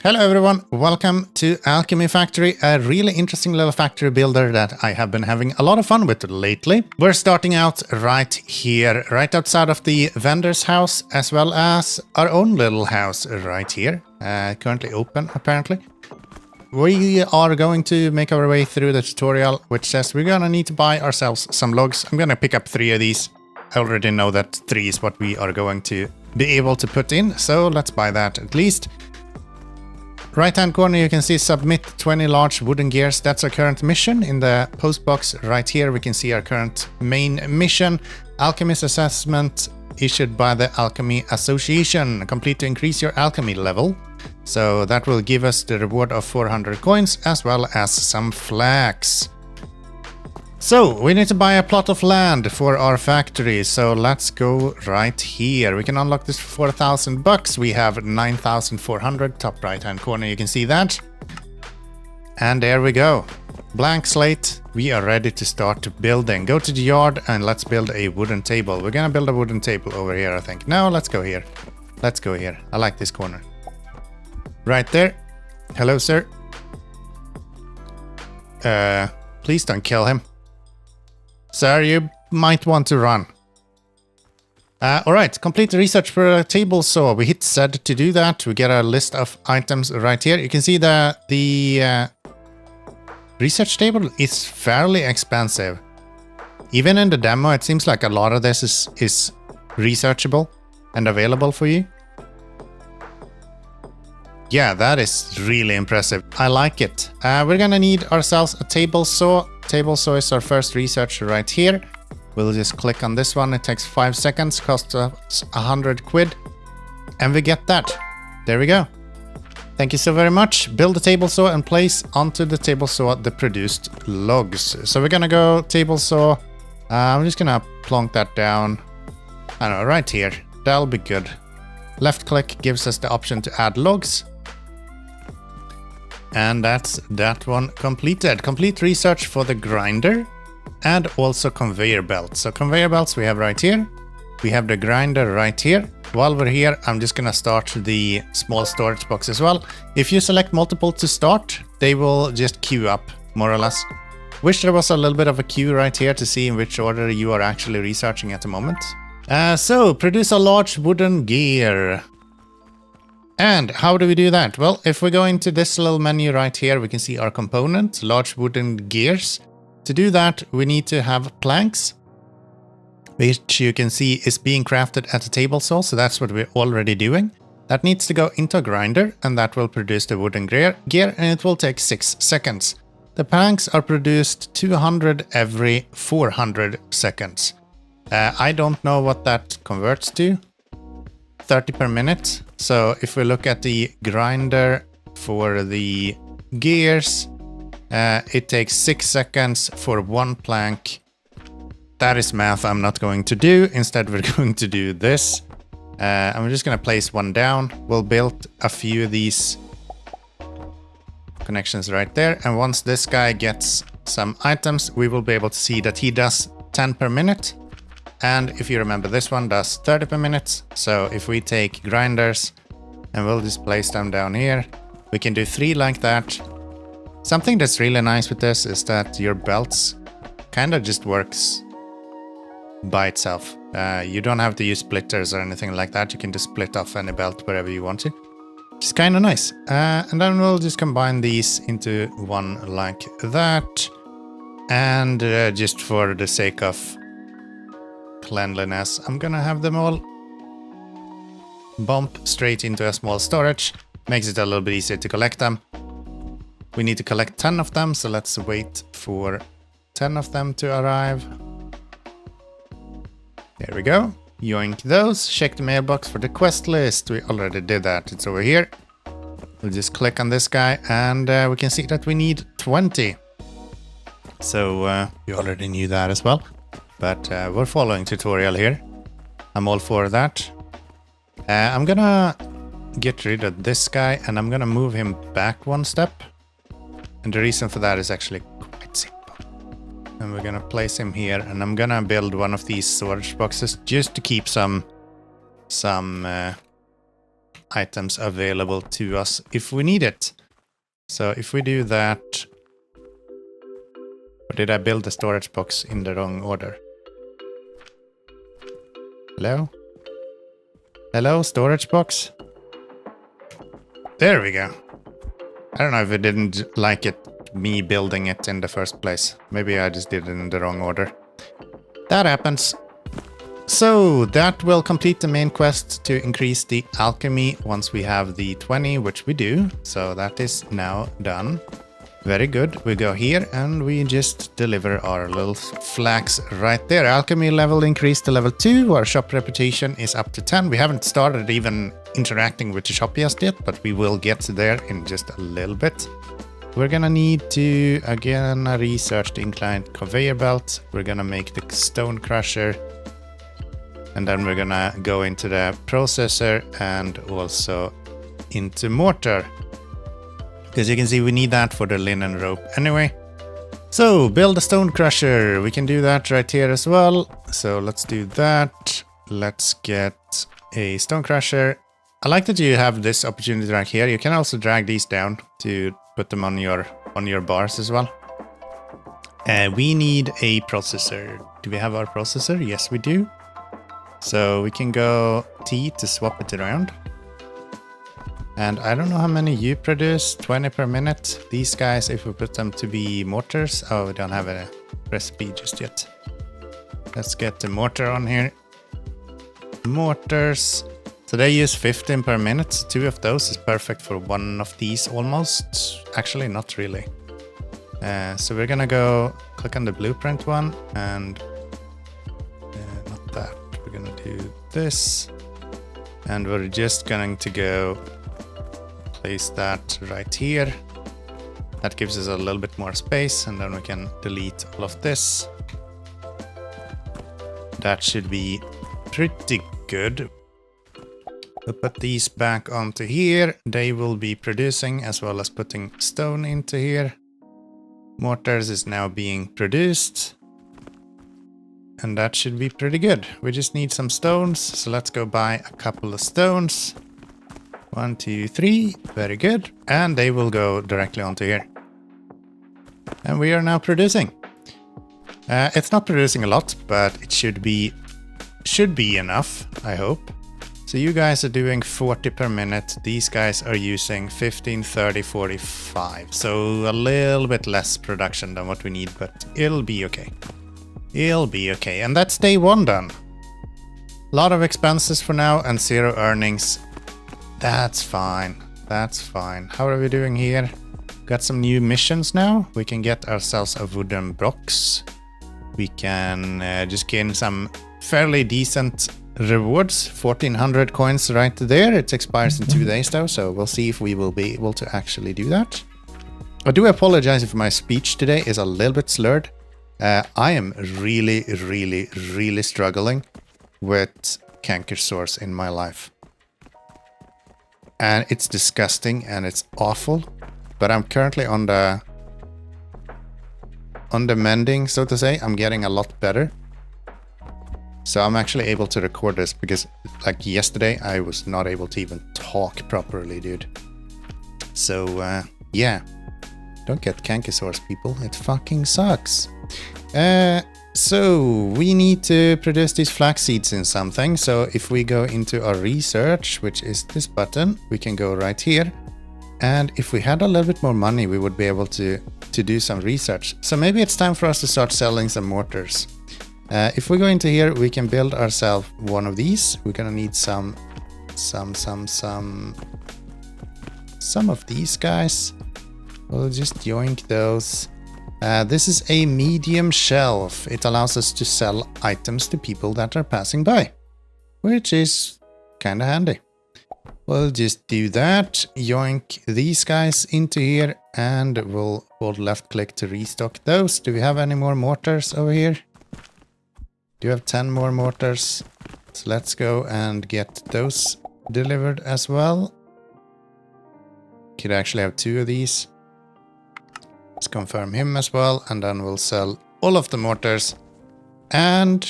Hello everyone, welcome to Alchemy Factory, a really interesting little factory builder that I have been having a lot of fun with lately. We're starting out right here, right outside of the vendor's house, as well as our own little house right here, currently open apparently. We are going to make our way through the tutorial, which says we're gonna need to buy ourselves some logs. I'm gonna pick up 3 of these. I already know that 3 is what we are going to be able to put in, so let's buy that at least. Right hand corner you can see submit 20 large wooden gears. That's our current mission. In the post box right here we can see our current main mission. Alchemist assessment issued by the Alchemy Association. Complete to increase your alchemy level. So that will give us the reward of 400 coins as well as some flax. So we need to buy a plot of land for our factory, so let's go right here. We can unlock this for 4,000 bucks. We have 9,400, top right hand corner, you can see that. And there we go. Blank slate, we are ready to start building. Go to the yard and let's build a wooden table. We're gonna build a wooden table over here, I think. No, let's go here. Let's go here. I like this corner. Right there. Hello, sir. Please don't kill him. Sir, you might want to run. Alright, complete the research for a table saw. We hit Z to do that. We get a list of items right here. You can see that the research table is fairly expensive. Even in the demo, it seems like a lot of this is researchable and available for you. Yeah, that is really impressive. I like it. We're gonna need ourselves a table saw. Table saw is our first research right here. We'll just click on this one. It takes 5 seconds, costs us 100 quid. And we get that. There we go. Thank you so very much. Build a table saw and place onto the table saw the produced logs. So we're gonna go table saw. I'm just gonna plonk that down. I don't know, right here. That'll be good. Left click gives us the option to add logs. And that's that one completed. Complete research for the grinder and also conveyor belts. So conveyor belts we have right here. We have the grinder right here. While we're here, I'm just gonna start the small storage box as well. If you select multiple to start, they will just queue up, more or less. Wish there was a little bit of a queue right here to see in which order you are actually researching at the moment. So, produce a large wooden gear. And how do we do that? Well, if we go into this little menu right here, we can see our component, large wooden gears. To do that, we need to have planks, which you can see is being crafted at a table saw, so that's what we're already doing. That needs to go into a grinder, and that will produce the wooden gear, and it will take 6 seconds. The planks are produced 200 every 400 seconds. I don't know what that converts to. 30 per minute. So if we look at the grinder for the gears, it takes 6 seconds for 1 plank. That is math I'm not going to do. Instead, we're going to do this. I'm just going to place one down. We'll build a few of these connections right there. And once this guy gets some items, we will be able to see that he does 10 per minute. And if you remember, this one does 30 per minute. So if we take grinders and we'll just place them down here, we can do 3 like that. Something that's really nice with this is that your belts kind of just works by itself. You don't have to use splitters or anything like that. You can just split off any belt wherever you want to. Which is kind of nice. And then we'll just combine these into one like that. And just for the sake of cleanliness, I'm gonna have them all bump straight into a small storage. Makes it a little bit easier to collect them. We need to collect 10 of them, so let's wait for 10 of them to arrive. There we go. Yoink those. Check the mailbox for the quest list. We already did that. It's over here. We'll just click on this guy and we can see that we need 20. So you already knew that as well. But we're following tutorial here. I'm all for that. I'm gonna get rid of this guy and I'm gonna move him back 1 step. And the reason for that is actually quite simple. And we're gonna place him here and I'm gonna build one of these storage boxes just to keep some items available to us if we need it. So if we do that... Or did I build the storage box in the wrong order? Hello? Hello, storage box? There we go. I don't know if it didn't like it, me building it in the first place. Maybe I just did it in the wrong order. That happens. So that will complete the main quest to increase the alchemy once we have the 20, which we do. So that is now done. Very good. We go here and we just deliver our little flags right there. Alchemy level increased to level 2. Our shop reputation is up to 10. We haven't started even interacting with the shop just yet, but we will get there in just a little bit. We're gonna need to, again, research the inclined conveyor belt. We're gonna make the stone crusher. And then we're gonna go into the processor and also into mortar. Because you can see we need that for the linen rope anyway. So build a stone crusher. We can do that right here as well. So let's do that. Let's get a stone crusher. I like that you have this opportunity right here. You can also drag these down to put them on your bars as well. We need a processor. Do we have our processor? Yes, we do. So we can go T to swap it around. And I don't know how many you produce, 20 per minute. These guys, if we put them to be mortars, oh, we don't have a recipe just yet. Let's get the mortar on here. Mortars. So they use 15 per minute. 2 of those is perfect for one of these almost. Actually, not really. So we're gonna go click on the blueprint one and not that. We're gonna do this. And we're just going to go place that right here. That gives us a little bit more space, and then we can delete all of this. That should be pretty good. We'll put these back onto here. They will be producing as well as putting stone into here. Mortars is now being produced. And that should be pretty good. We just need some stones, so let's go buy a couple of stones. 1, 2, 3. Very good. And they will go directly onto here. And we are now producing. It's not producing a lot, but it should be enough, I hope. So you guys are doing 40 per minute. These guys are using 15, 30, 45. So a little bit less production than what we need, but it'll be okay. It'll be okay. And that's day 1 done. A lot of expenses for now and 0 earnings. That's fine. That's fine. How are we doing here? Got some new missions now. We can get ourselves a wooden box. We can just gain some fairly decent rewards. 1400 coins right there. It expires in 2 days though, so we'll see if we will be able to actually do that. I do apologize if my speech today is a little bit slurred. I am really struggling with canker sores in my life. And it's disgusting and it's awful. But I'm currently on the mending, so to say. I'm getting a lot better. So I'm actually able to record this because like yesterday I was not able to even talk properly, dude. So yeah. Don't get canker sores, people. It fucking sucks. So we need to produce these flax seeds in something. So if we go into our research, which is this button, we can go right here. And if we had a little bit more money, we would be able to do some research. So maybe it's time for us to start selling some mortars. If we go into here, we can build ourselves one of these. We're gonna need some of these guys. We'll just yoink those. This is a medium shelf. It allows us to sell items to people that are passing by, which is kind of handy. We'll just do that, yoink these guys into here, and we'll hold left click to restock those. Do we have any more mortars over here? Do you have 10 more mortars? So let's go and get those delivered as well. Could actually have 2 of these. Let's confirm him as well, and then we'll sell all of the mortars. And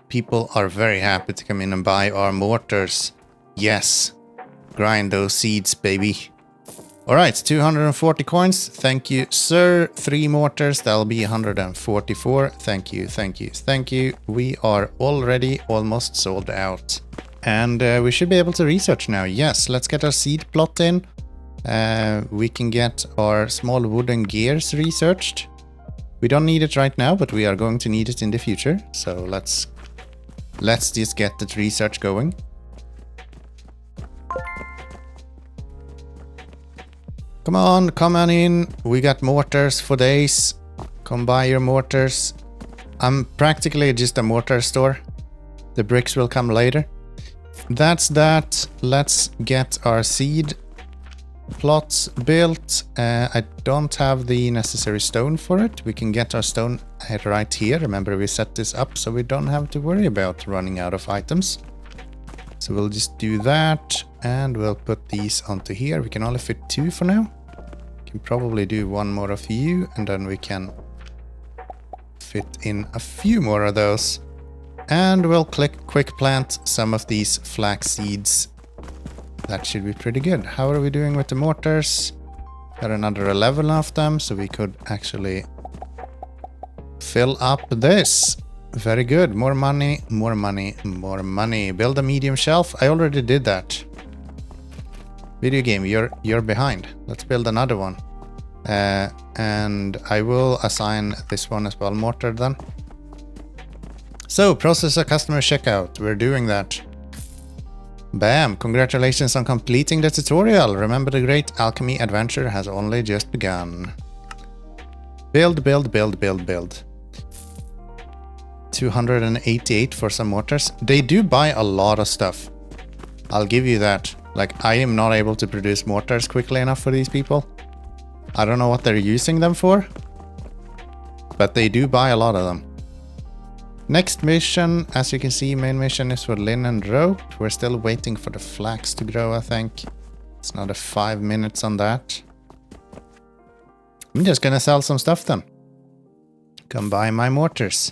people are very happy to come in and buy our mortars. Yes, grind those seeds, baby. Alright, 240 coins. Thank you, sir. 3 mortars, that'll be 144. Thank you, thank you, thank you. We are already almost sold out. And we should be able to research now. Yes, let's get our seed plot in. We can get our small wooden gears researched. We don't need it right now, but we are going to need it in the future. So let's just get that research going. Come on in. We got mortars for days. Come buy your mortars. I'm practically just a mortar store. The bricks will come later. That's that. Let's get our seed plots built. I don't have the necessary stone for it. We can get our stone right here. Remember, we set this up so we don't have to worry about running out of items. So we'll just do that, and we'll put these onto here. We can only fit 2 for now. Can probably do 1 more of you, and then we can fit in a few more of those. And we'll quick plant some of these flax seeds. That should be pretty good. How are we doing with the mortars? Got another 11 of them, so we could actually fill up this. Very good. More money, more money, more money. Build a medium shelf. I already did that. Video game, you're behind. Let's build another one. And I will assign this one as well, mortar then. So, process a customer checkout. We're doing that. Bam! Congratulations on completing the tutorial. Remember, the great alchemy adventure has only just begun. Build, build, build, build, build. 288 for some mortars. They do buy a lot of stuff. I'll give you that. Like, I am not able to produce mortars quickly enough for these people. I don't know what they're using them for, but they do buy a lot of them. Next mission, as you can see, main mission is for linen rope. We're still waiting for the flax to grow, I think. It's another 5 minutes on that. I'm just gonna sell some stuff then. Come buy my mortars.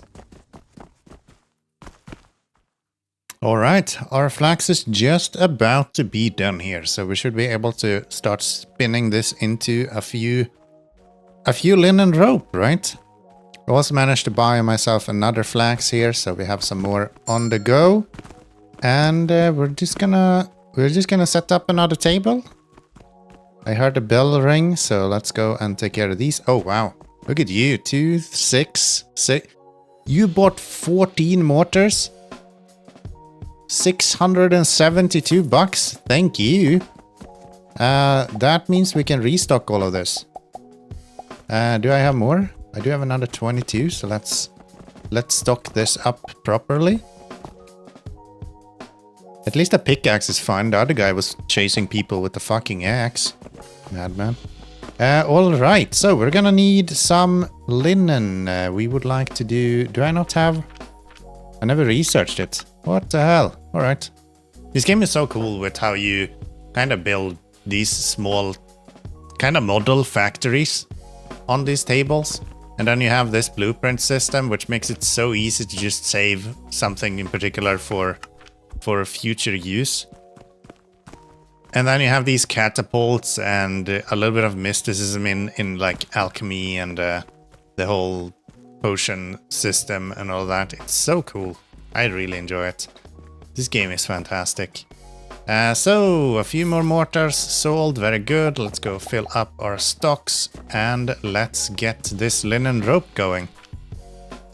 Alright, our flax is just about to be done here, so we should be able to start spinning this into a few linen rope, right? I also managed to buy myself another flax here, so we have some more on the go. And we're just gonna set up another table. I heard the bell ring, so let's go and take care of these. Oh wow, look at you, 2, 6. You bought 14 mortars. 672 bucks. Thank you. That means we can restock all of this. Do I have more? I do have another 22, so let's stock this up properly. At least a pickaxe is fine. The other guy was chasing people with the fucking axe. Madman. Alright, so we're gonna need some linen. We would like to do... Do I not have... I never researched it. What the hell? Alright. This game is so cool with how you kind of build these small kind of model factories on these tables. And then you have this blueprint system, which makes it so easy to just save something in particular for future use. And then you have these catapults and a little bit of mysticism in like alchemy and the whole potion system and all that. It's so cool. I really enjoy it. This game is fantastic. So, a few more mortars sold. Very good. Let's go fill up our stocks and let's get this linen rope going.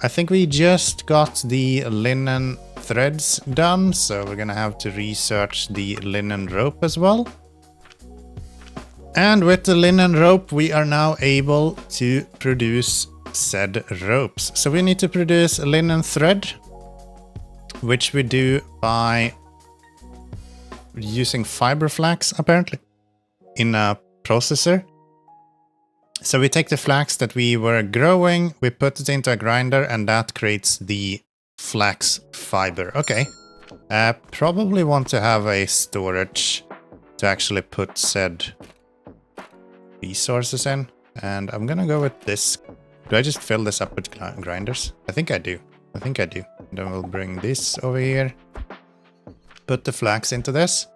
I think we just got the linen threads done, so we're gonna have to research the linen rope as well. And with the linen rope, we are now able to produce said ropes. So we need to produce a linen thread, which we do by using fiber flax, apparently, in a processor. So we take the flax that we were growing, we put it into a grinder, and that creates the flax fiber. Okay. Probably want to have a storage to actually put said resources in. And I'm gonna go with this. Do I just fill this up with grinders? I think I do. I think I do. Then we'll bring this over here. Put the flax into this.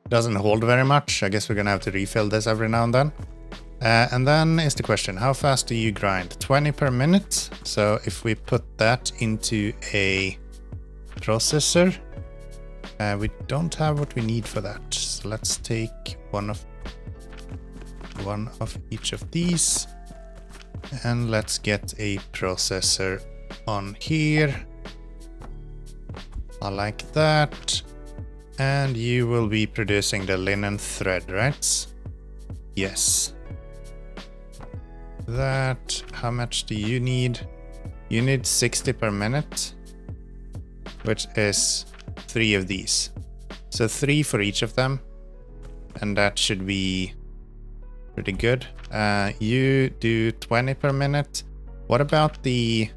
Doesn't hold very much. I guess we're gonna have to refill this every now and then. And then is the question, how fast do you grind? 20 per minute. So if we put that into a processor, we don't have what we need for that. So let's take one of each of these, and let's get a processor on here. I like that. And you will be producing the linen thread, right? Yes. That, how much do you need? You need 60 per minute, which is 3 of these. So 3 for each of them. And that should be pretty good. You do 20 per minute. What about the...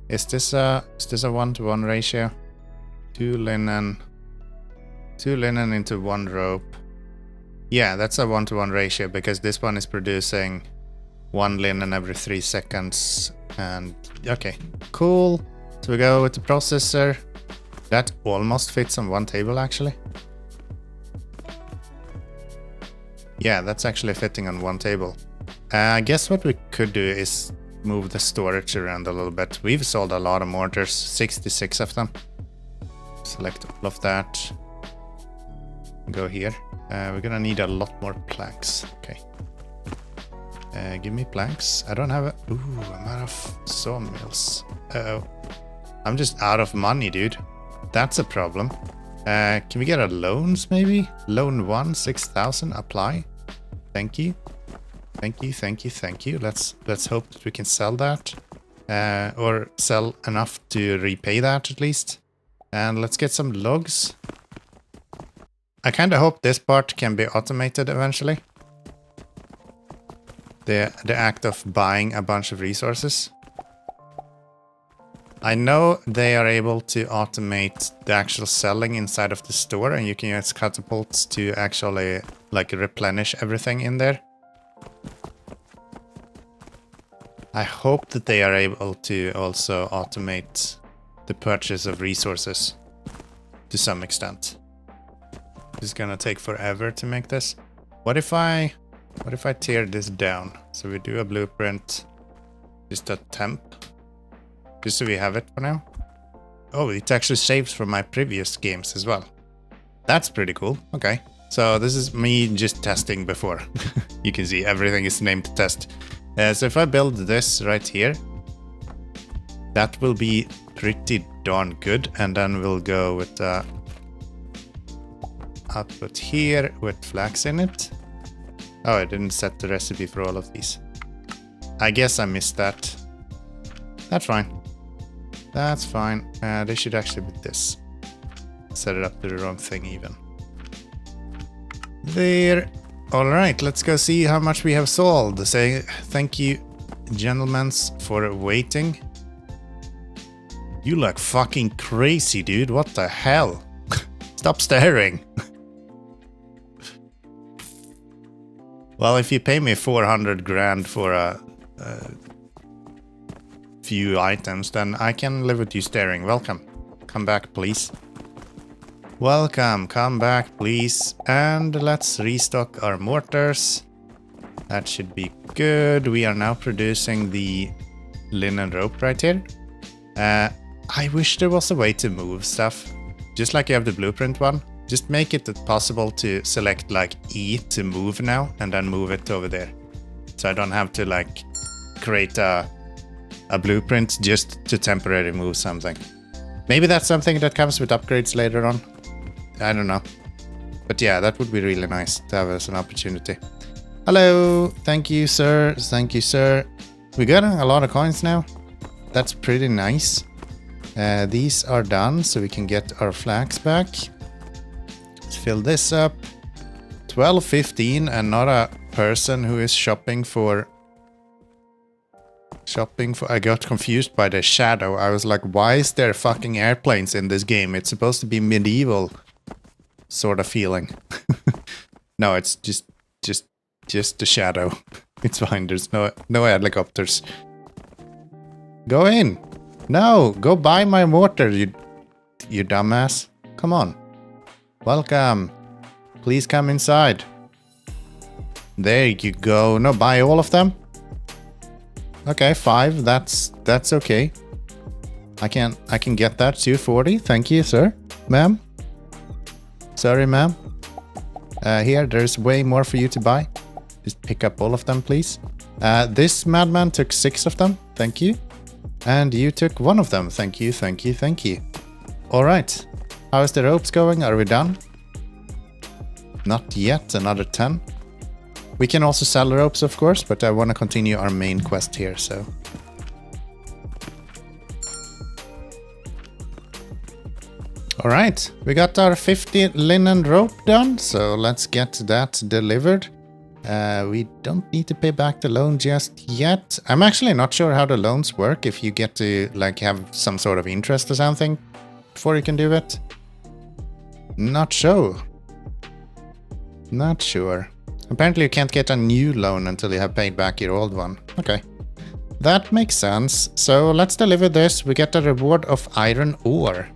Is this a 1-to-1 ratio? 2 linen into 1 rope. Yeah, that's a 1-to-1 ratio because this one is producing 1 linen every 3 seconds. And okay, cool. So we go with the processor. That almost fits on 1 table actually. Yeah, that's actually fitting on 1 table. I guess what we could do is move the storage around a little bit. We've sold a lot of mortars, 66 of them. Select all of that. Go here. We're gonna need a lot more planks. Okay. Give me planks. I don't have a... Ooh, I'm out of sawmills. Uh-oh. I'm just out of money, dude. That's a problem. Can we get a loans, maybe? Loan 1, 6,000. Apply. Thank you. Thank you, thank you, thank you. Let's hope that we can sell that. Or sell enough to repay that, at least. And let's get some logs. I kind of hope this part can be automated eventually. The act of buying a bunch of resources. I know they are able to automate the actual selling inside of the store, and you can use catapults to actually like replenish everything in there. I hope that they are able to also automate the purchase of resources to some extent. It's gonna take forever to make this. What if I tear this down? So we do a blueprint, just a temp, just so we have it for now. Oh, it actually saves from my previous games as well. That's pretty cool. Okay, so this is me just testing before. You can see everything is named test. So if I build this right here, that will be pretty darn good. And then we'll go with output here with flax in it. Oh, I didn't set the recipe for all of these. I guess I missed that. That's fine. That's fine. They should actually be this. Set it up to the wrong thing even. There. Alright, let's go see how much we have sold. Say thank you, gentlemen, for waiting. You look fucking crazy, dude. What the hell? Stop staring. Well, if you pay me 400 grand for a few items, then I can live with you staring. Welcome. Come back, please. Welcome. Come back, please. And let's restock our mortars. That should be good. We are now producing the linen rope right here. I wish there was a way to move stuff. Just like you have the blueprint one. Just make it possible to select like E to move now and then move it over there. So I don't have to like create a blueprint just to temporarily move something. Maybe that's something that comes with upgrades later on. I don't know. But yeah, that would be really nice to have as an opportunity. Hello. Thank you, sir. Thank you, sir. We got a lot of coins now. That's pretty nice. These are done, so we can get our flax back. Let's fill this up. 12:15 and not a person who is shopping for... I got confused by the shadow. I was like, why is there fucking airplanes in this game? It's supposed to be medieval sort of feeling. No, it's just the shadow. It's fine. There's no helicopters. Go in. No, go buy my mortar, you dumbass. Come on. Welcome. please come inside. There you go. No, buy all of them. Okay, 5. That's okay. I can get that. 240. Thank you, sir. Ma'am. Sorry, ma'am. Here, there's way more for you to buy. Just pick up all of them, please. This madman took 6 of them. Thank you. And you took 1 of them. Thank you, thank you, thank you. All right. How is the ropes going? Are we done? Not yet. Another 10. We can also sell ropes, of course, but I want to continue our main quest here, so... Alright, we got our 50 linen rope done, so let's get that delivered. We don't need to pay back the loan just yet. I'm actually not sure how the loans work, if you get to like have some sort of interest or something before you can do it. Not sure. Not sure. Apparently you can't get a new loan until you have paid back your old one. Okay. That makes sense. So let's deliver this. We get a reward of iron ore.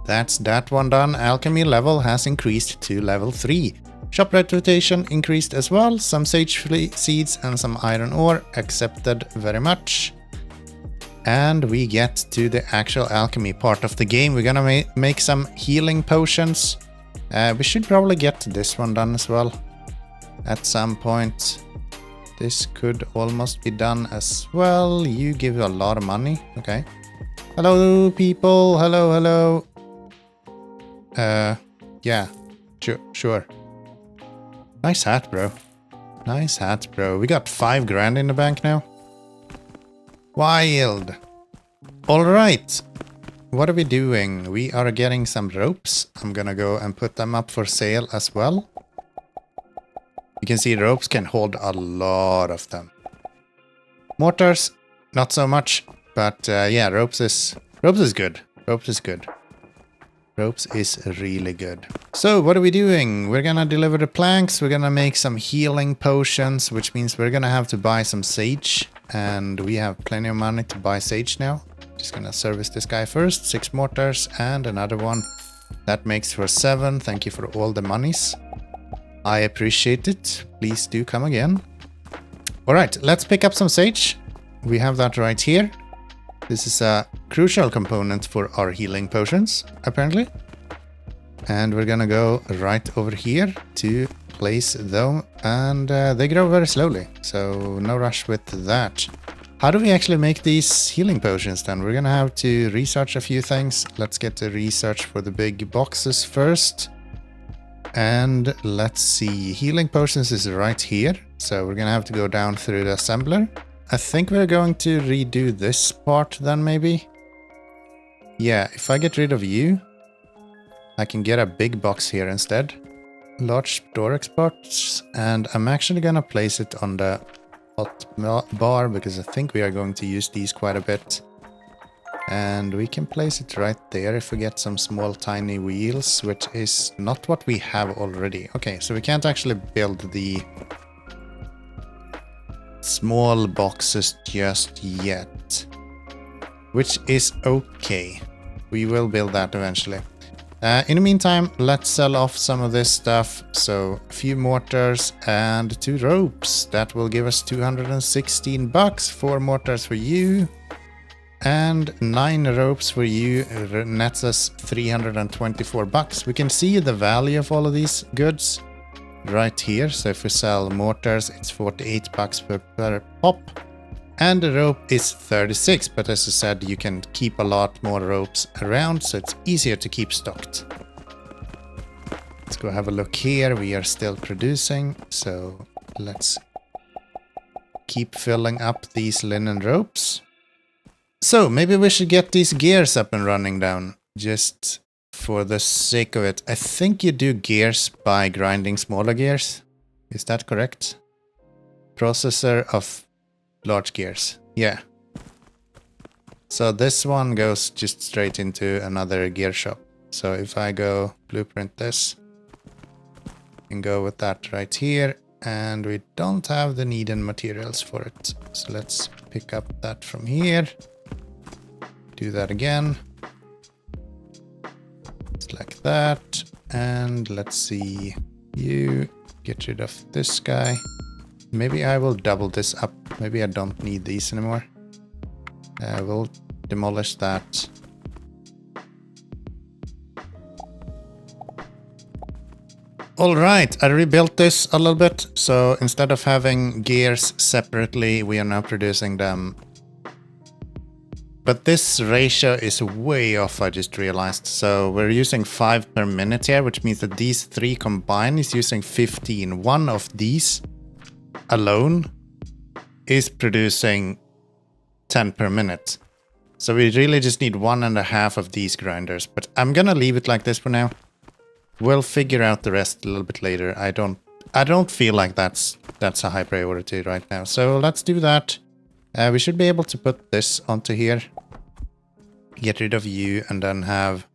That's that one done. Alchemy level has increased to level 3. Shop rotation increased as well. Some sage seeds and some iron ore. Accepted very much. And we get to the actual alchemy part of the game. We're gonna make some healing potions. We should probably get this one done as well. At some point. This could almost be done as well. You give a lot of money. Okay. Hello, people. Hello, hello. Yeah. Sure. Nice hat, bro. Nice hat, bro. We got 5 grand in the bank now. Wild. All right. What are we doing? We are getting some ropes. I'm gonna go and put them up for sale as well. You can see ropes can hold a lot of them. Mortars, not so much, but yeah, ropes is good. Ropes is good. Ropes is really good. So what are we doing? We're gonna deliver the planks. We're gonna make some healing potions, which means we're gonna have to buy some sage. And we have plenty of money to buy sage now. Just gonna service this guy first. 6 mortars and another one. That makes for 7. Thank you for all the monies. I appreciate it. Please do come again. Alright, let's pick up some sage. We have that right here. This is a crucial component for our healing potions, apparently. And we're gonna go right over here to place them. And they grow very slowly, so no rush with that. How do we actually make these healing potions then? We're gonna have to research a few things. Let's get the research for the big boxes first. And let's see, healing potions is right here. So we're gonna have to go down through the assembler. I think we're going to redo this part then maybe. Yeah, if I get rid of you, I can get a big box here instead. Large storage box, and I'm actually gonna place it on the hot bar because I think we are going to use these quite a bit. And we can place it right there if we get some small tiny wheels, which is not what we have already. Okay, so we can't actually build the small boxes just yet, which is okay. We will build that eventually. In the meantime, let's sell off some of this stuff. So a few mortars and 2 ropes. That will give us 216 bucks. 4 mortars for you. And 9 ropes for you nets us 324 bucks. We can see the value of all of these goods right here. So if we sell mortars, it's 48 bucks per pop. And the rope is 36, but as I said, you can keep a lot more ropes around, so it's easier to keep stocked. Let's go have a look here. We are still producing, so let's keep filling up these linen ropes. So maybe we should get these gears up and running down, just for the sake of it. I think you do gears by grinding smaller gears. Is that correct? Processor of large gears. Yeah. So this one goes just straight into another gear shop. So if I go blueprint this and go with that right here, and we don't have the needed materials for it. So let's pick up that from here. Do that again. Just like that. And let's see. You get rid of this guy. Maybe I will double this up. Maybe I don't need these anymore. We'll demolish that. Alright, I rebuilt this a little bit. So instead of having gears separately, we are now producing them. But this ratio is way off, I just realized. So we're using 5 per minute here, which means that these 3 combined is using 15. One of these alone is producing 10 per minute. So we really just need 1.5 of these grinders. But I'm gonna leave it like this for now. We'll figure out the rest a little bit later. I don't feel like that's a high priority right now. So let's do that. We should be able to put this onto here. Get rid of you and then have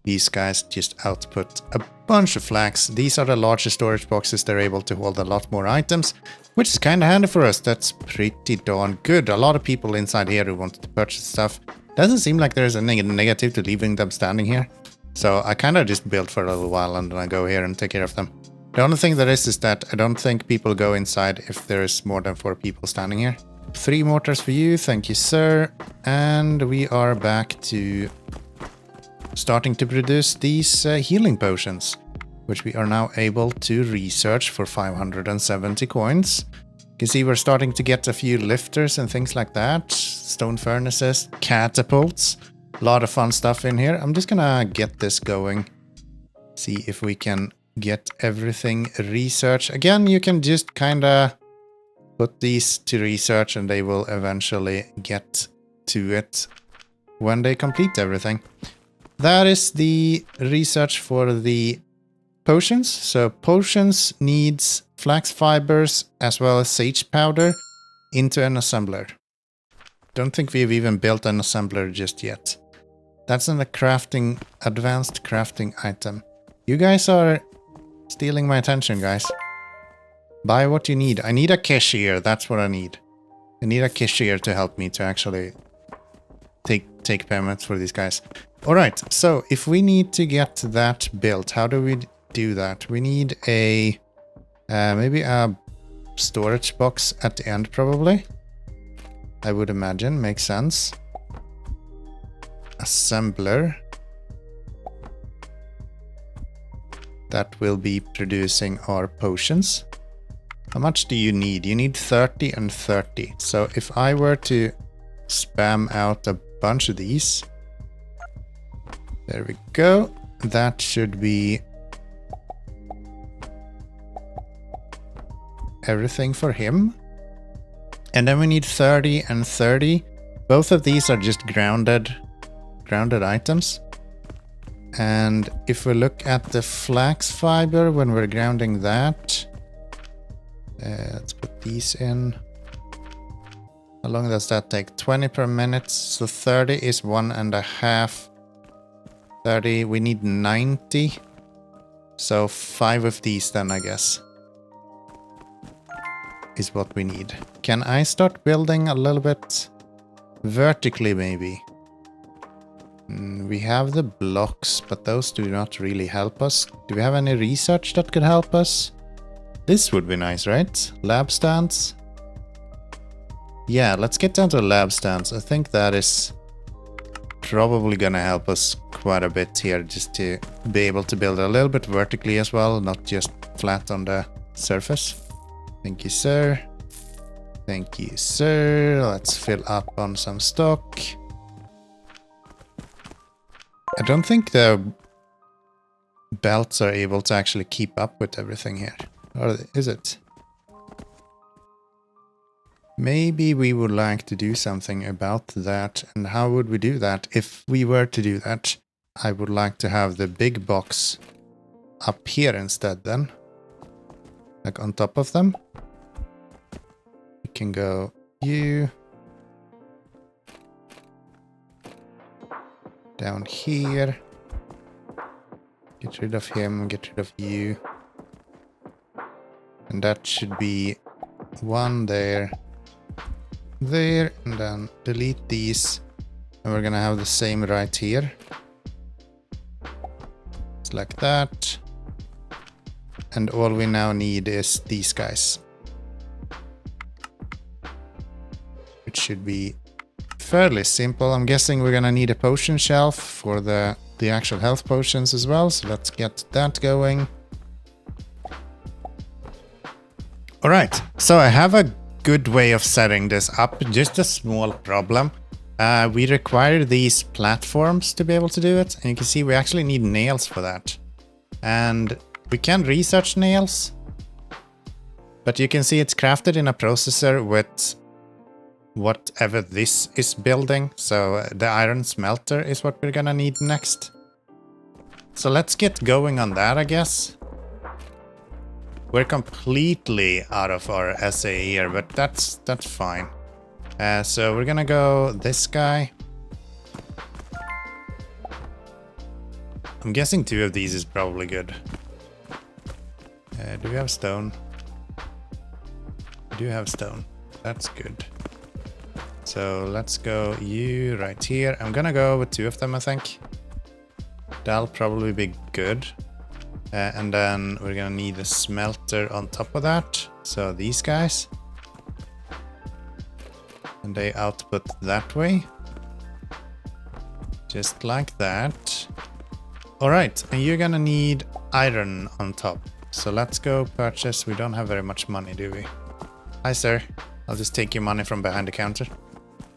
these guys just output a bunch of flax. These are the larger storage boxes. They're able to hold a lot more items, which is kind of handy for us. That's pretty darn good. A lot of people inside here who want to purchase stuff. Doesn't seem like there's a negative to leaving them standing here. So I kind of just built for a little while and then I go here and take care of them. The only thing that is that I don't think people go inside if there's more than 4 people standing here. 3 mortars for you, thank you sir. And we are back to starting to produce these healing potions, which we are now able to research for 570 coins. You can see we're starting to get a few lifters and things like that. Stone furnaces, catapults. A lot of fun stuff in here. I'm just gonna get this going. See if we can get everything researched. Again, you can just kinda put these to research and they will eventually get to it when they complete everything. That is the research for the potions. So potions needs flax fibers as well as sage powder into an assembler. Don't think we've even built an assembler just yet. That's in the crafting, advanced crafting item. You guys are stealing my attention, guys. Buy what you need. I need a cashier. That's what I need. I need a cashier to help me to actually take payments for these guys. All right. So if we need to get that built, how do we do that? We need a maybe a storage box at the end, probably. I would imagine makes sense. Assembler that will be producing our potions. How much do you need? You need 30 and 30. So if I were to spam out a bunch of these, there we go. That should be everything for him. And then we need 30 and 30. Both of these are just grounded items. And if we look at the flax fiber when we're grounding that, let's put these in. How long does that take? 20 per minute. So 30 is 1.5. 30, we need 90. So 5 of these then, I guess, is what we need. Can I start building a little bit vertically maybe? We have the blocks, but those do not really help us. Do we have any research that could help us? This would be nice, right? Lab stands. Yeah, let's get down to lab stands. I think that is probably gonna help us quite a bit here, just to be able to build a little bit vertically as well, not just flat on the surface. Thank you, sir. Thank you, sir. Let's fill up on some stock. I don't think the belts are able to actually keep up with everything here. Or is it? Maybe we would like to do something about that. And how would we do that? If we were to do that, I would like to have the big box up here instead then. Like on top of them. We can go you. Down here. Get rid of him, get rid of you. And that should be one there. There, and then delete these. And we're gonna have the same right here. Just like that. And all we now need is these guys. Which should be fairly simple. I'm guessing we're gonna need a potion shelf for the actual health potions as well. So let's get that going. All right, so I have a good way of setting this up. Just a small problem. We require these platforms to be able to do it. And you can see we actually need nails for that. And we can research nails. But you can see it's crafted in a processor with whatever this is building. So the iron smelter is what we're gonna need next. So let's get going on that, I guess. We're completely out of our SA here, but that's fine. So we're gonna go this guy. I'm guessing 2 of these is probably good. Do we have stone? We do have stone. That's good. So let's go you right here. I'm gonna go with 2 of them, I think. That'll probably be good. And then we're gonna need a smelter on top of that. So these guys. And they output that way. Just like that. Alright, and you're gonna need iron on top. So let's go purchase. We don't have very much money, do we? Hi, sir. I'll just take your money from behind the counter.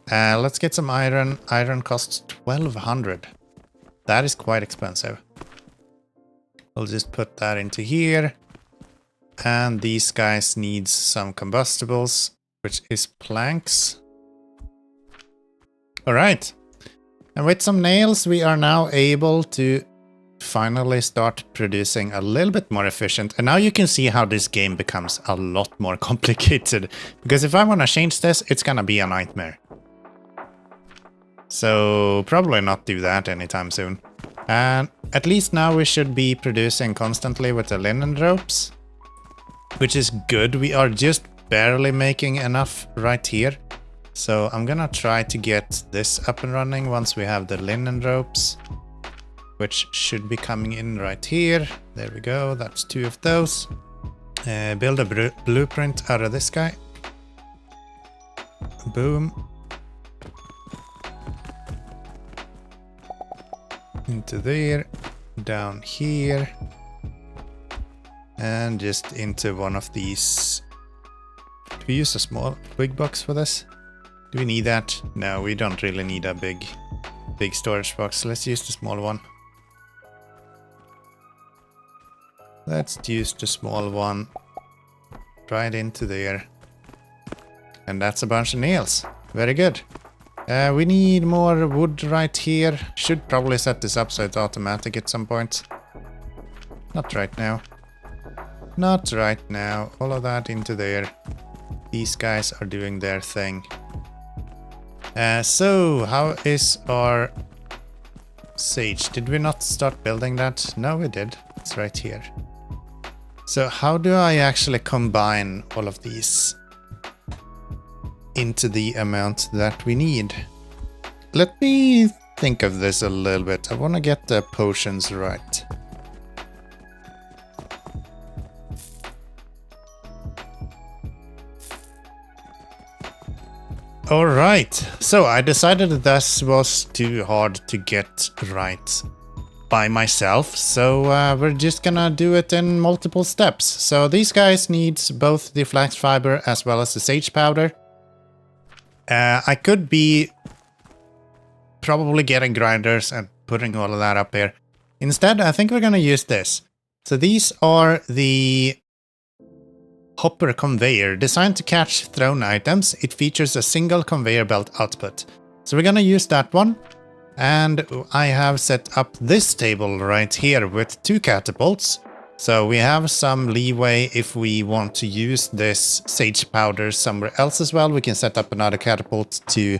Let's get some iron. Iron costs 1200. That is quite expensive. We'll just put that into here. And these guys need some combustibles, which is planks. Alright. And with some nails, we are now able to finally start producing a little bit more efficient. And now you can see how this game becomes a lot more complicated. Because if I want to change this, it's gonna be a nightmare. So probably not do that anytime soon. And at least now we should be producing constantly with the linen ropes, which is good. We are just barely making enough right here. So I'm gonna try to get this up and running once we have the linen ropes, which should be coming in right here. There we go. That's 2 of those. Build a blueprint out of this guy. Boom. Into there, down here, and just into one of these. Do we use a small big box for this? Do we need that? No, we don't really need a big storage box. Let's use the small one. Let's use the small one right into there. And that's a bunch of nails. Very good. We need more wood right here. Should probably set this up so it's automatic at some point. Not right now. Not right now. All of that into there. These guys are doing their thing. So, how is our sage? Did we not start building that? No, we did. It's right here. So, how do I actually combine all of these into the amount that we need? Let me think of this a little bit. I want to get the potions right. Alright, so I decided that this was too hard to get right by myself, so we're just gonna do it in multiple steps. So these guys need both the flax fiber as well as the sage powder. I could be probably getting grinders and putting all of that up here. Instead, I think we're gonna use this. So these are the hopper conveyor, designed to catch thrown items. It features a single conveyor belt output. So we're gonna use that one. And I have set up this table right here with 2 catapults. So we have some leeway if we want to use this sage powder somewhere else as well. We can set up another catapult to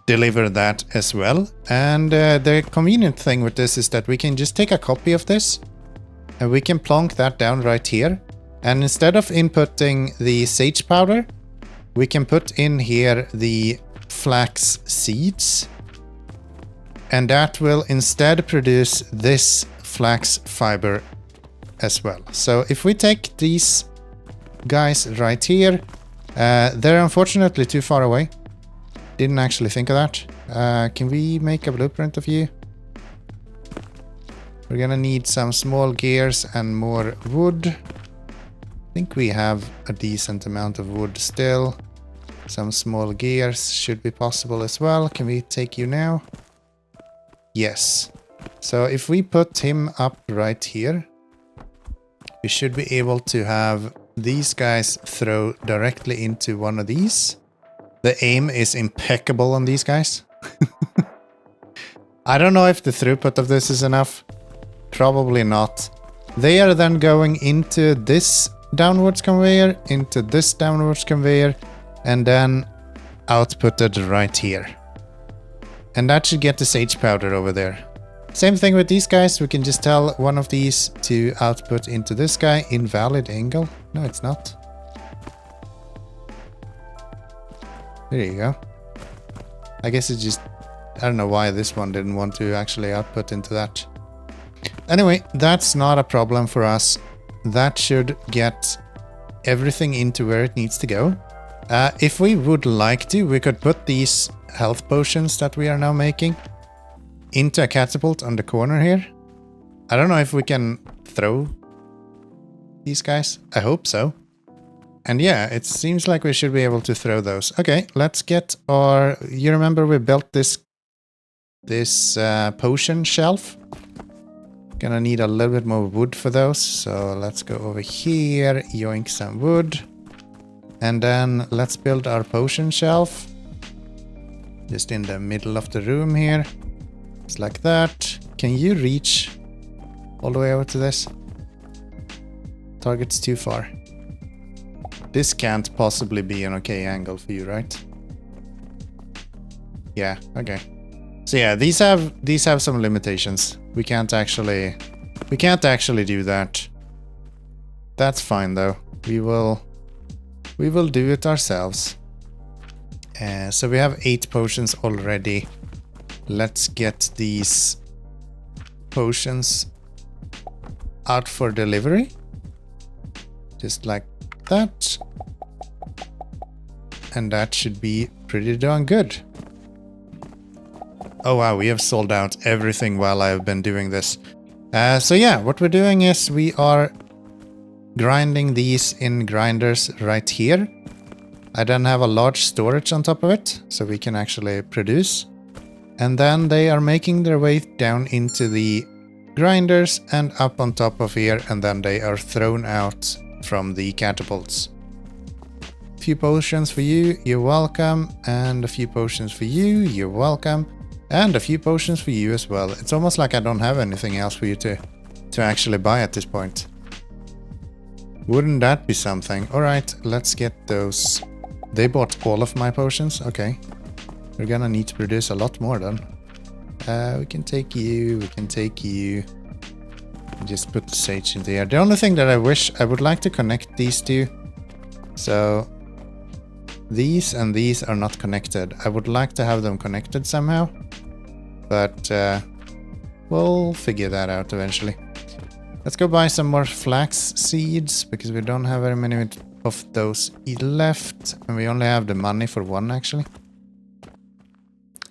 deliver that as well. And the convenient thing with this is that we can just take a copy of this and we can plonk that down right here. And instead of inputting the sage powder, we can put in here the flax seeds. And that will instead produce this flax fiber as well. So if we take these guys right here, they're unfortunately too far away. Didn't actually think of that. Can we make a blueprint of you? We're gonna need some small gears and more wood. I think we have a decent amount of wood still. Some small gears should be possible as well. Can we take you now? Yes. So if we put him up right here, we should be able to have these guys throw directly into one of these. The aim is impeccable on these guys. I don't know if the throughput of this is enough. Probably not. They are then going into this downwards conveyor, into this downwards conveyor, and then outputted right here. And that should get the sage powder over there. Same thing with these guys. We can just tell one of these to output into this guy. Invalid angle. No, it's not. There you go. I guess it's just... I don't know why this one didn't want to actually output into that. Anyway, that's not a problem for us. That should get everything into where it needs to go. If we would like to, we could put these health potions that we are now making into a catapult on the corner here. I don't know if we can throw these guys. I hope so. And yeah, it seems like we should be able to throw those. Okay, let's get our... You remember we built this potion shelf? Gonna need a little bit more wood for those. So let's go over here, yoink some wood. And then let's build our potion shelf. Just in the middle of the room here. It's like that. Can you reach all the way over to this? Target's too far. This can't possibly be an okay angle for you, right? Yeah, okay. So yeah, these have some limitations. We can't actually do that. That's fine though. We will do it ourselves. So we have 8 potions already. Let's get these potions out for delivery. Just like that. And that should be pretty darn good. Oh wow, we have sold out everything while I've been doing this. So yeah, what we're doing is we are grinding these in grinders right here. I then have a large storage on top of it, so we can actually produce. And then they are making their way down into the grinders and up on top of here, and then they are thrown out from the catapults. A few potions for you, you're welcome. And a few potions for you, you're welcome. And a few potions for you as well. It's almost like I don't have anything else for you to actually buy at this point. Wouldn't that be something? Alright, let's get those. They bought all of my potions? Okay. We're gonna need to produce a lot more then. We can take you, we can take you. Just put the sage in there. The only thing that I would like to connect these two. So these and these are not connected. I would like to have them connected somehow. But we'll figure that out eventually. Let's go buy some more flax seeds, because we don't have very many of those left. And we only have the money for one, actually.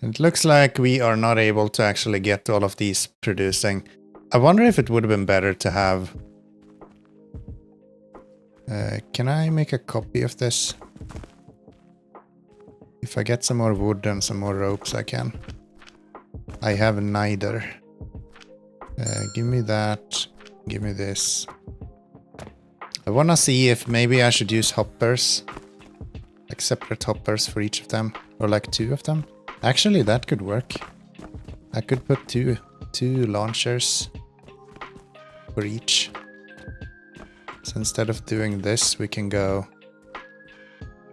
It looks like we are not able to actually get all of these producing. I wonder if it would have been better to have... can I make a copy of this? If I get some more wood and some more ropes, I can. I have neither. Give me that. Give me this. I want to see if maybe I should use hoppers. Like separate hoppers for each of them. Or like 2 of them. Actually, that could work. I could put two launchers for each. So instead of doing this, we can go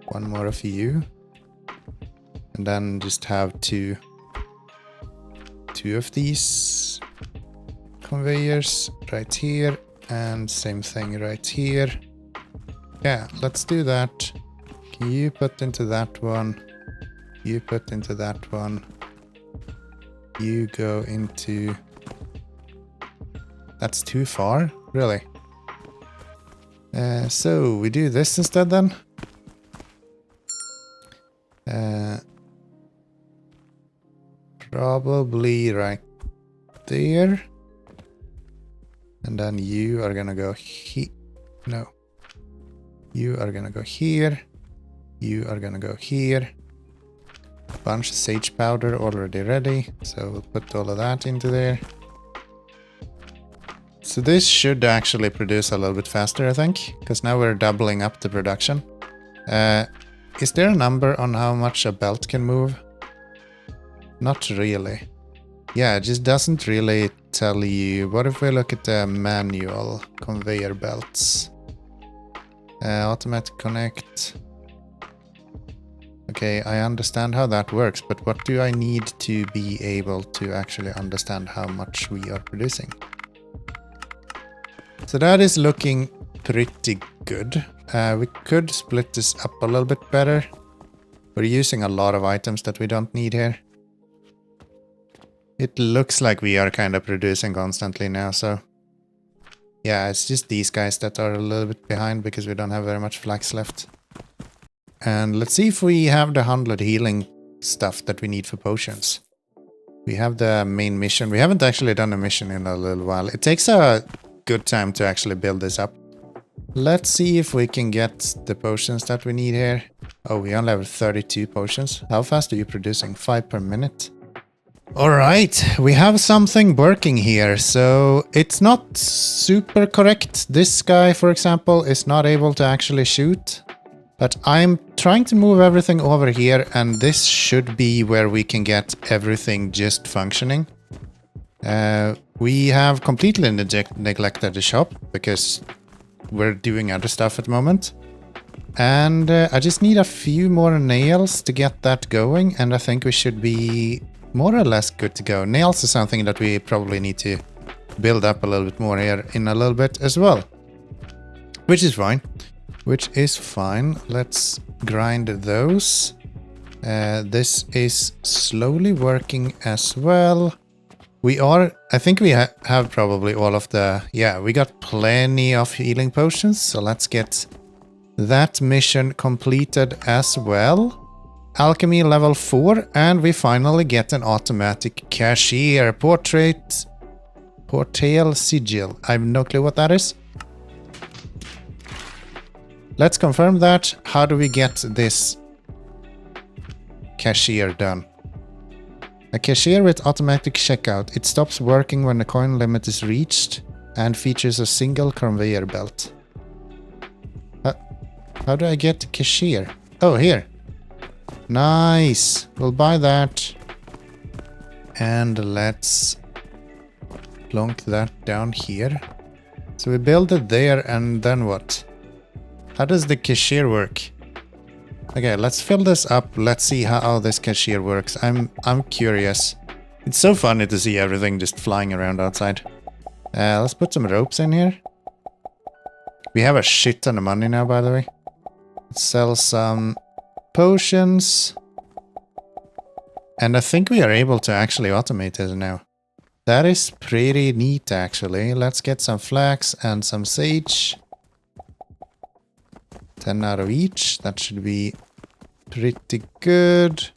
1 more of you. And then just have two of these conveyors right here, and same thing right here. Yeah, let's do that. Can you put into that one? You put into that one. You go into That's too far, really. So we do this instead then. Probably right there. And then you are gonna go here. No. You are gonna go here. You are gonna go here. Bunch of sage powder already ready. So we'll put all of that into there. So this should actually produce a little bit faster, I think. Because now we're doubling up the production. Is there a number on how much a belt can move? Not really. Yeah, it just doesn't really tell you. What if we look at the manual conveyor belts? Automatic connect. Okay, I understand how that works, but what do I need to be able to actually understand how much we are producing? So that is looking pretty good. We could split this up a little bit better. We're using a lot of items that we don't need here. It looks like we are kind of producing constantly now, so... Yeah, it's just these guys that are a little bit behind because we don't have very much flax left. And let's see if we have the 100 healing stuff that we need for potions. We have the main mission. We haven't actually done a mission in a little while. It takes a good time to actually build this up. Let's see if we can get the potions that we need here. Oh, we only have 32 potions. How fast are you producing? 5 per minute. Alright, we have something working here, so it's not super correct. This guy, for example, is not able to actually shoot. But I'm trying to move everything over here, and this should be where we can get everything just functioning. We have completely neglected the shop, because we're doing other stuff at the moment. And I just need a few more nails to get that going, and I think we should be more or less good to go. Nails is something that we probably need to build up a little bit more here in a little bit as well. Which is fine. Let's grind those. This is slowly working as well. I think we have probably all of the... Yeah, we got plenty of healing potions, so let's get that mission completed as well. Alchemy level 4, and we finally get an automatic cashier. Portrait... Portail sigil. I have no clue what that is. Let's confirm that. How do we get this cashier done? A cashier with automatic checkout. It stops working when the coin limit is reached and features a single conveyor belt. How do I get cashier? Oh, here. Nice. We'll buy that. And let's plonk that down here. So we build it there, and then what? How does the cashier work? Okay, let's fill this up. Let's see how this cashier works. I'm curious. It's so funny to see everything just flying around outside. Let's put some ropes in here. We have a shit ton of money now, by the way. Let's sell some potions. And I think we are able to actually automate it now. That is pretty neat, actually. Let's get some flax and some sage. 10 out of each. That should be pretty good.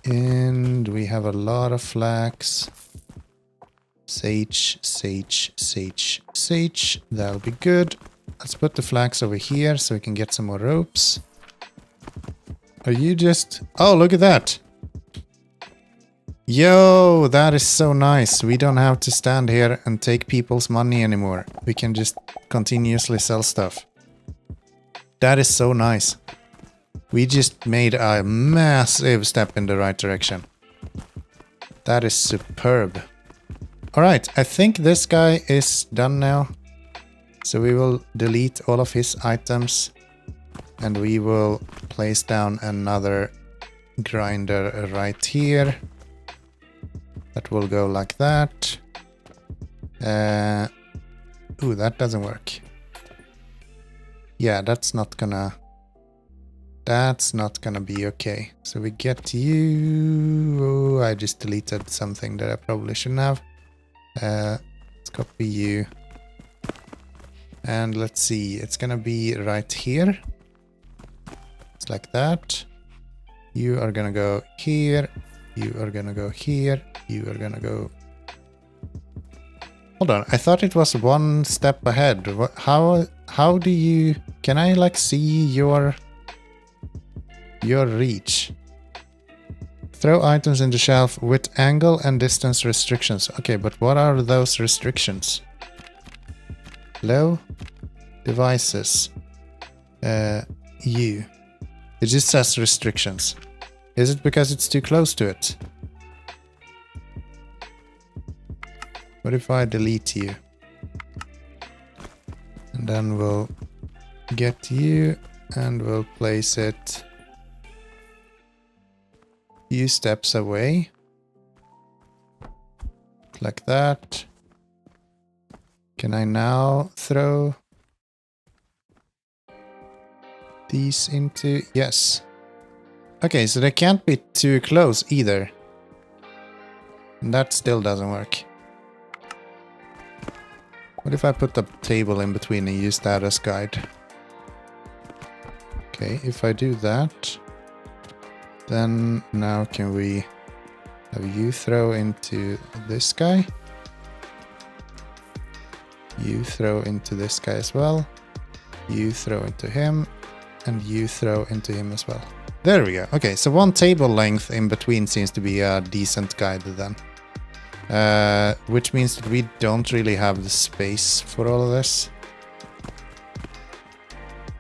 And we have a lot of flax. Sage, sage, sage, sage. That'll be good. Let's put the flax over here so we can get some more ropes. Are you just... Oh, look at that. Yo, that is so nice. We don't have to stand here and take people's money anymore. We can just continuously sell stuff. That is so nice. We just made a massive step in the right direction. That is superb. Alright, I think this guy is done now. So we will delete all of his items. And we will place down another grinder right here. That will go like that. Ooh, that doesn't work. Yeah, that's not gonna be okay. So we get you... Oh, I just deleted something that I probably shouldn't have. Let's Let's copy you. And let's see, it's gonna be right here. It's like that. You are gonna go here. You are gonna go here. You are gonna go... Hold on, I thought it was one step ahead. How do you... Can I like see your reach? Throw items in the shelf with angle and distance restrictions. Okay, but what are those restrictions? Low devices. You. It just says restrictions. Is it because it's too close to it? What if I delete you? And then we'll get you and we'll place it a few steps away. Like that. Can I now throw these into... Yes. Okay, so they can't be too close either. And that still doesn't work. What if I put the table in between and use that as guide? Okay, if I do that, then now can we have you throw into this guy? You throw into this guy as well. You throw into him. And you throw into him as well. There we go. Okay, so one table length in between seems to be a decent guide then. Which means that we don't really have the space for all of this.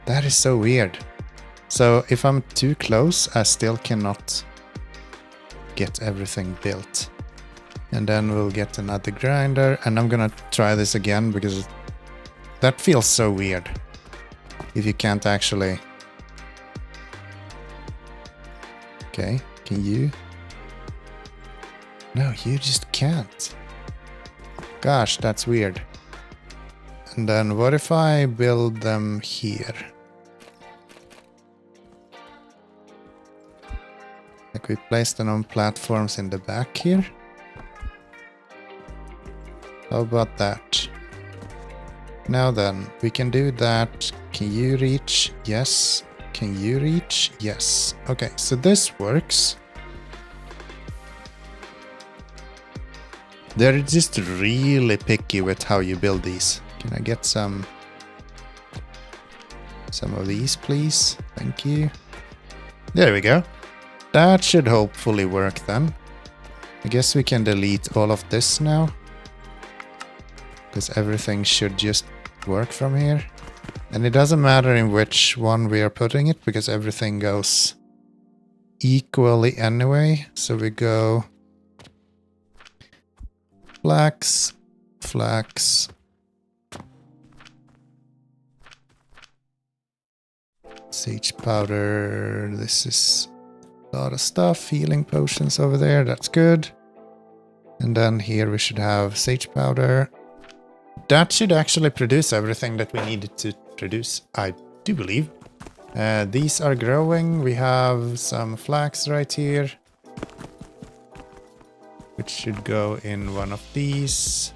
That is so weird. So if I'm too close, I still cannot get everything built. And then we'll get another grinder. And I'm gonna try this again because that feels so weird. If you can't actually... Okay, can you? No, you just can't. Gosh, that's weird. And then what if I build them here? Like we place them on platforms in the back here. How about that? Now then, we can do that. Can you reach? Yes. Can you reach? Yes. Okay, so this works. They're just really picky with how you build these. Can I get some of these, please? Thank you. There we go. That should hopefully work then. I guess we can delete all of this now. Because everything should just work from here. And it doesn't matter in which one we are putting it, because everything goes equally anyway. So we go flax, flax, sage powder. This is a lot of stuff. Healing potions over there. That's good. And then here we should have sage powder. That should actually produce everything that we needed to produce, I do believe. These are growing. We have some flax right here, which should go in one of these.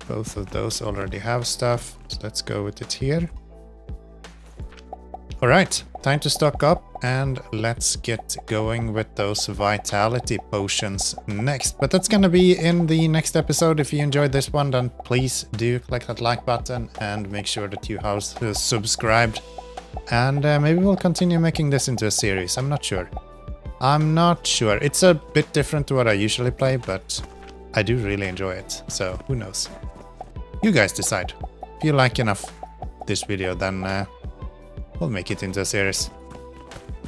Both of those already have stuff, so let's go with it here. All right, time to stock up and let's get going with those vitality potions next. But that's gonna be in the next episode. If you enjoyed this one, then please do click that like button and make sure that you have subscribed. And maybe we'll continue making this into a series. I'm not sure. It's a bit different to what I usually play, but I do really enjoy it. So who knows? You guys decide. If you like enough this video, then we'll make it into a series.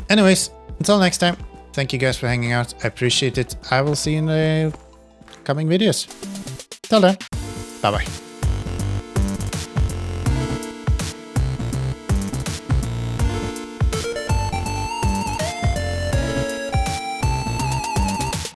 Anyways, until next time, thank you guys for hanging out. I appreciate it. I will see you in the coming videos. Till then, bye bye.